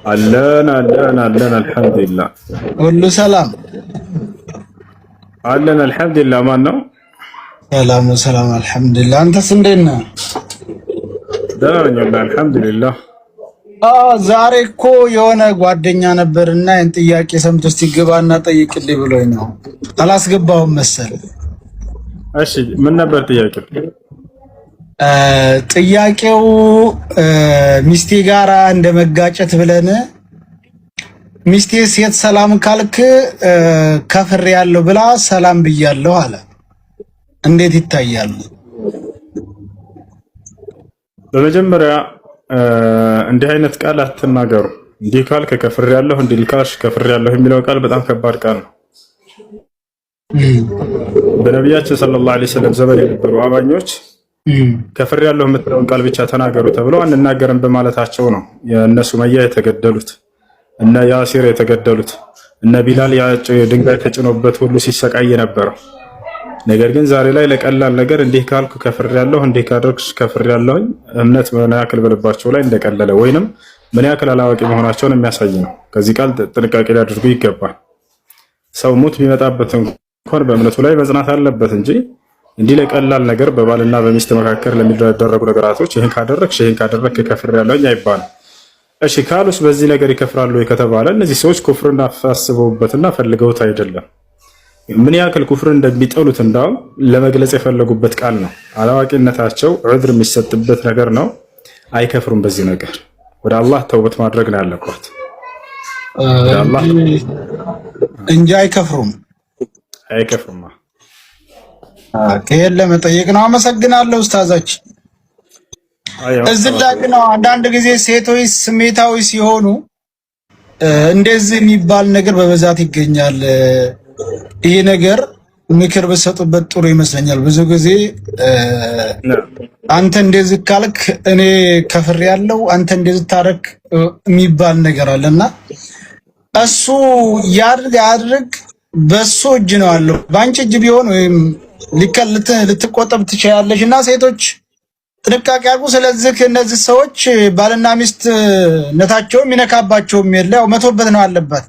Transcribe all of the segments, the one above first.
አለን አለን አለን አልሐምዱሊላህ ሁሉ ሰላም አለን አልሐምዱሊላህ። ማን ነው? ሰላም አልሐምዱሊላህ። አንተስ እንዴት ነህ? ደህና ነኝ አልሐምዱሊላህ። ዛሬ እኮ የሆነ ጓደኛ ነበርና ያን ጥያቄ ሰምቶ እስቲ ግባና ጠይቅልኝ ብሎኝ ነው። አላስገባውም መሰል። እሺ ምን ነበር ጥያቄው? ጥያቄው ሚስቴ ጋራ እንደመጋጨት ብለን ሚስቴ ሴት ሰላም ካልክ ከፍሬ ያለው ብላ ሰላም ብያለሁ አለ። እንዴት ይታያል? በመጀመሪያ እንዲህ አይነት ቃል አትናገሩ። እንዲህ ካልክ ከፍሬ ያለሁ፣ እንዲህ ካልሽ ከፍሬ ያለሁ የሚለው ቃል በጣም ከባድ ቃል ነው። በነቢያችን ሰለላሁ ዐለይሂ ወሰለም ዘመን የነበሩ አማኞች ከፍሬ ያለሁ የምትለውን ቃል ብቻ ተናገሩ ተብለው አንናገርም በማለታቸው ነው የእነ ሱመያ የተገደሉት፣ እነ ያሲር የተገደሉት፣ እነ ቢላል ድንጋይ ተጭኖበት ሁሉ ሲሰቃይ ነበረው። ነገር ግን ዛሬ ላይ ለቀላል ነገር እንዲህ ካልኩ ከፍሬ ያለሁ፣ እንዲህ ካደረግሽ ከፍሬ ያለሁኝ እምነት ምን ያክል በልባቸው ላይ እንደቀለለ ወይንም ምን ያክል አላዋቂ መሆናቸውን የሚያሳይ ነው። ከዚህ ቃል ጥንቃቄ ሊያደርጉ ይገባል። ሰው ሙት ቢመጣበት እንኳን በእምነቱ ላይ መጽናት አለበት እንጂ እንዲህ ለቀላል ነገር በባልና በሚስት መካከል ለሚደረጉ ነገራቶች ይህን ካደረግክ ከፍሬ ያለሁኝ አይባልም። እሺ ካሉስ በዚህ ነገር ይከፍራሉ ከተባለ እነዚህ ሰዎች ኩፍርን አስበውበትና ፈልገውት አይደለም። ምን ያክል ኩፍርን እንደሚጠሉት እንዳውም ለመግለጽ የፈለጉበት ቃል ነው። አላዋቂነታቸው ዑድር የሚሰጥበት ነገር ነው። አይከፍሩም። በዚህ ነገር ወደ አላህ ተውበት ማድረግ ነው ያለባት እንጂ አይከፍሩም። ይሄን ለመጠየቅ ነው። አመሰግናለሁ ኡስታዛች። እዚህ ላይ ነው አንዳንድ ጊዜ ሴቶች ስሜታዊ ሲሆኑ እንደዚህ የሚባል ነገር በብዛት ይገኛል። ይሄ ነገር ምክር በሰጡበት ጥሩ ይመስለኛል። ብዙ ጊዜ አንተ እንደዚህ ካልክ እኔ ከፍሬ ያለው አንተ እንደዚህ ታረክ የሚባል ነገር አለና እሱ ያድርግ በሱ እጅ ነው አለው። ባንቺ እጅ ቢሆን ወይም ልትቆጠብ ትችያለሽ። እና ሴቶች ጥንቃቄ አድርጉ። ስለዚህ እነዚህ ሰዎች ባልና ሚስትነታቸው የሚነካባቸውም የለ ያው መቶበት ነው አለበት።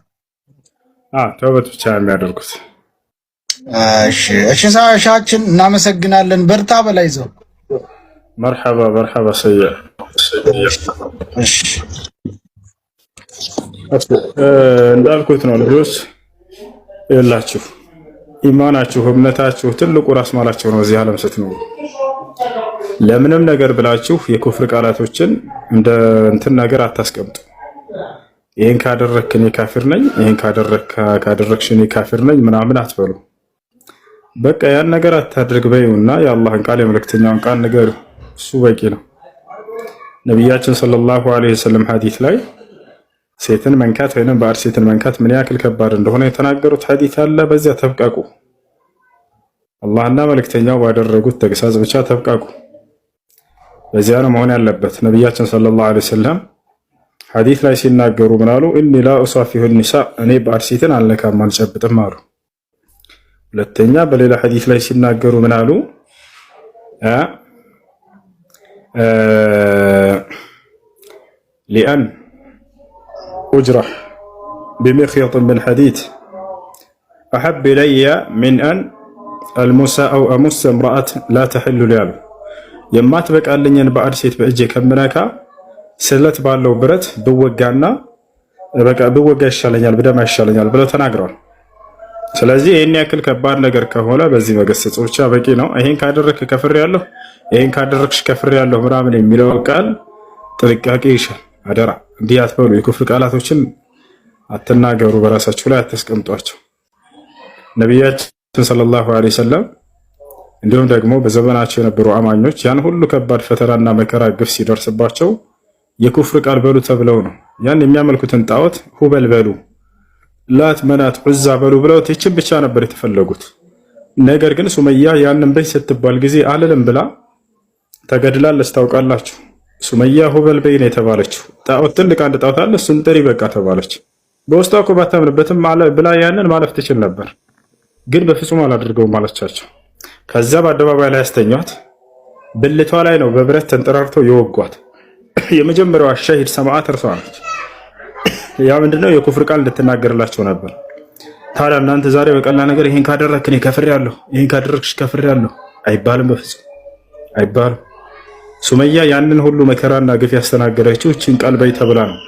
ተውበት ብቻ የሚያደርጉት። እሺ ሳሻችን እናመሰግናለን። በርታ በላይ ዘው መርሐባ ሰያ። እንዳልኩት ነው ልጆች የላችሁ ኢማናችሁ እምነታችሁ ትልቁ ራስ ማላችሁ ነው። እዚህ ዓለም ስትኖሩ ለምንም ነገር ብላችሁ የኩፍር ቃላቶችን እንደ እንትን ነገር አታስቀምጡ። ይሄን ካደረክ እኔ ካፊር ነኝ፣ ይሄን ካደረክሽ እኔ ካፊር ነኝ ምናምን አትበሉ። በቃ ያን ነገር አታድርግ በይውና የአላህን ቃል የመልእክተኛውን ቃል ንገሩ። እሱ በቂ ነው። ነቢያችን ሰለላሁ ዐለይሂ ወሰለም ሐዲስ ላይ ሴትን መንካት ወይንም ባዕድ ሴትን መንካት ምን ያክል ከባድ እንደሆነ የተናገሩት ሐዲስ አለ። በዚያ ተብቃቁ። አላህና መልእክተኛው ባደረጉት ተግሳጽ ብቻ ተብቃቁ። በዚያ ነው መሆን ያለበት። ነቢያችን ሰለላሁ ዐለይሂ ወሰለም ሐዲስ ላይ ሲናገሩ ምን አሉ? ኢኒ ላ ኡሳፊሁ ኒሳ፣ እኔ ባዕድ ሴትን አልነካም አልጨብጥም አሉ። ሁለተኛ በሌላ ሐዲስ ላይ ሲናገሩ ምን አሉ? ሊአን ኡጅረህ ቢሚኽየጥ ምን ሐዲድ አሐብ ኢለየ ሚን አን አልሙሳ አው አሙሰ እምረአት ላ ተሕሉ ሊ አሉ። የማትበቃልኝን ባዕድ ሴት በእጄ ከምነካ ስለት ባለው ብረት ብወጋና በቃ ብወጋ ይሻለኛል ብደማ ይሻለኛል ብለው ተናግረዋል። ስለዚህ ይሄን ያክል ከባድ ነገር ከሆነ በዚህ መገሰጽ ብቻ በቂ ነው። ይሄን ካደረክ ከፍሬ ያለሁ፣ ይሄን ካደረክሽ ከፍሬ ያለሁ ምናምን የሚለው ቃል ጥንቃቄ ይሻል። አደራ እንዲህ አትበሉ። የኩፍር ቃላቶችን አትናገሩ፣ በራሳችሁ ላይ አታስቀምጧቸው። ነቢያችን ሰለላሁ ዐለይሂ ወሰለም እንዲሁም ደግሞ በዘመናቸው የነበሩ አማኞች ያን ሁሉ ከባድ ፈተናና መከራ ግፍ ሲደርስባቸው የኩፍር ቃል በሉ ተብለው ነው ያን የሚያመልኩትን ጣዖት ሁበል በሉ፣ ላት፣ መናት፣ ዑዛ በሉ ብለው ይችን ብቻ ነበር የተፈለጉት። ነገር ግን ሱመያ ያንን በይ ስትባል ጊዜ አልልም ብላ ተገድላለች። ታውቃላችሁ። ሱመያ ሁበል በይ ነው የተባለችው። ጣዖት ትልቅ አንድ ጣዖት አለ፣ እሱን ጥሪ በቃ ተባለች። በውስጧ እኮ ባታምንበትም ብላ ያንን ማለፍ ትችል ነበር፣ ግን በፍጹም አላደርገውም አለቻቸው። ከዛ በአደባባይ ላይ ያስተኛት፣ ብልቷ ላይ ነው በብረት ተንጠራርተው የወጓት። የመጀመሪያዋ ሸሂድ ሰማዕት እርሷ ነች። ያ ምንድነው የኩፍር ቃል እንድትናገርላቸው ነበር። ታዲያ እናንተ ዛሬ በቀላል ነገር ይሄን ካደረክ እኔ ከፍሬያለሁ፣ ይሄን ካደረክሽ ከፍሬያለሁ አይባልም፣ በፍጹም አይባልም። ሱመያ ያንን ሁሉ መከራና ግፍ ያስተናገረችው እቺን ቃል በይ ተብላ ነው።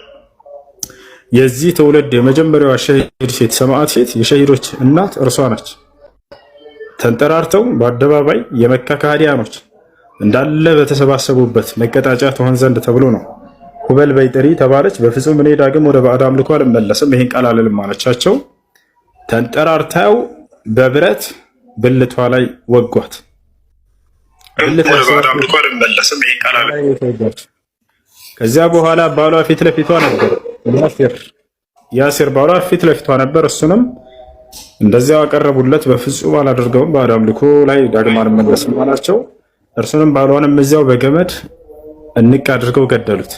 የዚህ ትውልድ የመጀመሪያዋ ሸሂድ ሴት ሰማዕት ሴት የሸሂዶች እናት እርሷ ነች። ተንጠራርተው በአደባባይ የመካ ከሃዲያኖች እንዳለ በተሰባሰቡበት መቀጣጫ ትሆን ዘንድ ተብሎ ነው ሁበል በይ ጥሪ ተባለች። በፍጹም እኔ ዳግም ወደ ባዕድ አምልኮ አልመለስም፣ ይሄን ቃል አልልም አለቻቸው። ተንጠራርተው በብረት ብልቷ ላይ ወጓት። ከዚያ በኋላ ባሏ ፊት ለፊቷ ነበር፣ ያሲር ባሏ ፊት ለፊቷ ነበር። እሱንም እንደዚያው አቀረቡለት። በፍጹም አላደርገውም፣ ባዕድ አምልኮ ላይ ዳግም አልመለስም አላቸው። እርሱንም ባሏንም እዚያው በገመድ እንቅ አድርገው ገደሉት።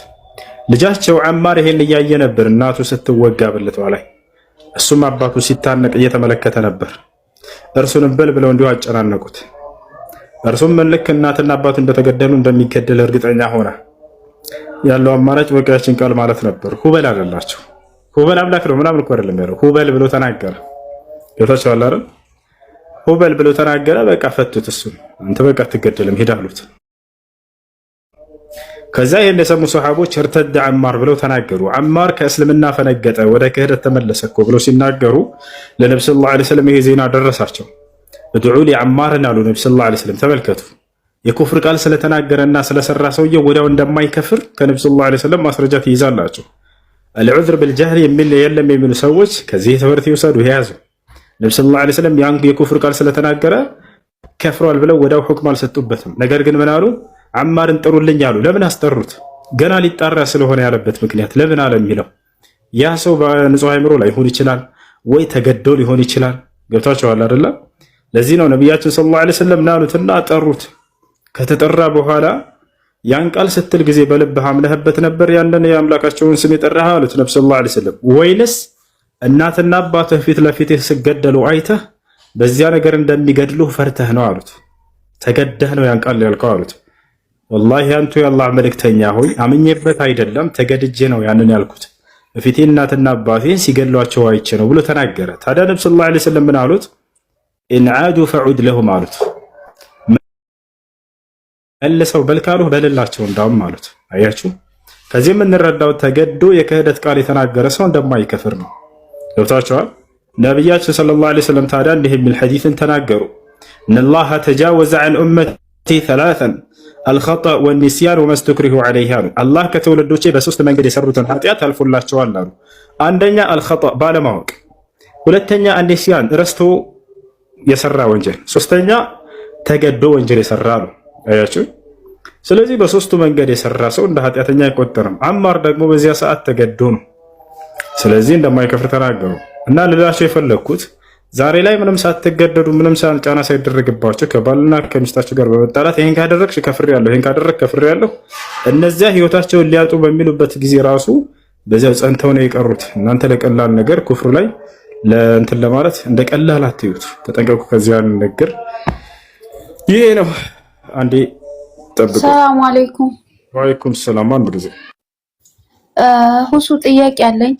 ልጃቸው አማር ይሄን እያየ ነበር እናቱ ስትወጋ ብልቷ ላይ፣ እሱም አባቱ ሲታነቅ እየተመለከተ ነበር። እርሱንም በል ብለው እንዲሁ አጨናነቁት። እርሱም ልክ እናትና አባቱ እንደተገደሉ እንደሚገደል እርግጠኛ ሆነ። ያለው አማራጭ በቃችን ቃል ማለት ነበር። ሁበል አለላቸው። ሁበል አምላክ ነው ምናምን እኮ አይደለም ያለው፣ ሁበል ብሎ ተናገረ። ጌታቸው አይደል ሁበል ብሎ ተናገረ። በቃ ፈቱት። እሱን አንተ በቃ አትገደልም ሂድ አሉት። ከዛ ይሄን የሰሙ ሰሃቦች እርተደ አማር ብለው ተናገሩ። አማር ከእስልምና ፈነገጠ፣ ወደ ክህደት ተመለሰ እኮ ብለው ሲናገሩ ለነብዩ ሰለላሁ ዐለይሂ ወሰለም ይሄ ዜና ደረሳቸው። እድዑ ሊ አማርን አሉ ነብዩ ሰለላሁ ዐለይሂ ወሰለም። ተመልከቱ፣ የኩፍር ቃል ስለተናገረና ስለሰራ ሰውየው ወዲያው እንደማይከፍር ከነብዩ ሰለላሁ ዐለይሂ ወሰለም ማስረጃ ትይዛላችሁ። አልዑዝር ቢልጀህል የሚል የለም የሚሉ ሰዎች ከዚህ ትምህርት ይውሰዱ፣ ይያዙ። ነብዩ ሰለላሁ ዐለይሂ ወሰለም ያን የኩፍር ቃል ስለተናገረ ከፍሯል ብለው ወዲያው ሁክም አልሰጡበትም። ነገር ግን ምን አሉ? አማርን ጥሩልኝ አሉ። ለምን አስጠሩት? ገና ሊጣራ ስለሆነ ያለበት ምክንያት ለምን አለ የሚለው ያ ሰው በንጹህ አእምሮ ላይ ሊሆን ይችላል ወይ ተገዶ ሊሆን ይችላል። ገብታችኋል አይደለ? ለዚህ ነው ነቢያችን ሰለላሁ ዐለይሂ ወሰለም ናሉትና ጠሩት። ከተጠራ በኋላ ያን ቃል ስትል ጊዜ በልብህ አምነህበት ነበር ያንን የአምላካቸውን ስም የጠራህ አሉት ነብዩ ሰለላሁ ዐለይሂ ወሰለም። ወይንስ እናትና አባትህ ፊት ለፊት ሲገደሉ አይተህ በዚያ ነገር እንደሚገድሉህ ፈርተህ ነው አሉት። ተገደህ ነው ያን ቃል ያልከው አሉት። ወላሂ አንቱ የአላህ መልእክተኛ ሆይ አምኜበት አይደለም ተገድጄ ነው ያንን ያልኩት፣ በፊቴ እናትና አባቴን ሲገድሏቸው አይቼ ነው ብሎ ተናገረ። ታዲያ ነብዩ ሰለላሁ ዐለይሂ ወሰለም ምን አሉት? ኢንዓዱ ፈዑድ ለሁም አሉት። መልሰው በልካሉህ በልላቸው እንዳውም አሉት። አያችሁ፣ ከዚህ የምንረዳው ተገዶ የክህደት ቃል የተናገረ ሰው እንደማይከፍር ነው። ገብታችኋል? ነቢያችን ሰለላሁ ዐለይሂ ወሰለም ታዲያ እንዲህ የሚል ሐዲስን ተናገሩ። እነላህ ተጃወዘ ዐን ኡመቲ ሰላሰን አልኸጠእ ወኒስያን ወመስተክሪሁ ዐለይሂ አሉ። አላህ ከትውልዶቼ በሶስት መንገድ የሰሩትን ኃጢአት አልፎላቸዋል አሉ። አንደኛ አልኸጠእ ባለማወቅ፣ ሁለተኛ አኒስያን ረስቶ የሰራ ወንጀል፣ ሶስተኛ ተገዶ ወንጀል የሰራ ነው። አያችሁ። ስለዚህ በሶስቱ መንገድ የሰራ ሰው እንደ ኃጢአተኛ አይቆጠርም። አማር ደግሞ በዚያ ሰዓት ተገዶ ነው። ስለዚህ እንደማይከፍር ተናገሩ እና ልላቸው የፈለግኩት ዛሬ ላይ ምንም ሳትገደዱ ምንም ጫና ሳይደረግባቸው ከባልና ከሚስታቸው ጋር በመጣላት ይሄን ካደረግሽ ከፍሬያለሁ፣ ይሄን ካደረግ ከፍሬያለሁ፣ እነዚያ ህይወታቸውን ሊያጡ በሚሉበት ጊዜ ራሱ በዚያው ጸንተው ነው የቀሩት። እናንተ ለቀላል ነገር ኩፍር ላይ ለእንትን ለማለት እንደ ቀላል አትዩት፣ ተጠንቀቁ። ከዚያ ነገር ይሄ ነው። አንዴ ጠብቁ። ሰላም አለይኩም። ወአለይኩም ሰላም። አንድ ጊዜ ሁሱ ጥያቄ አለኝ።